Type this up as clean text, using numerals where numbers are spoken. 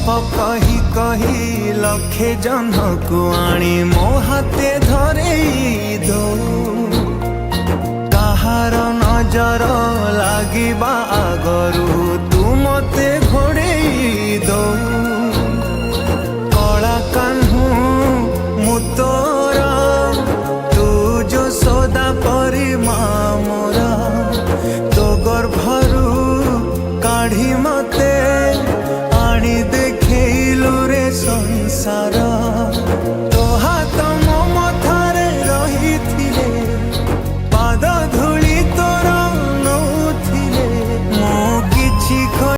कही कही लखे जन को आनी मो हाथे धरेई दो कहार नजर लागिबा आगरू तू मते घोड़ेई दो कला कान्हू मु तोर तू जो सदा परी मोरा तो गर्भरू काढ़ी मते आनी देखैलु रे संसार।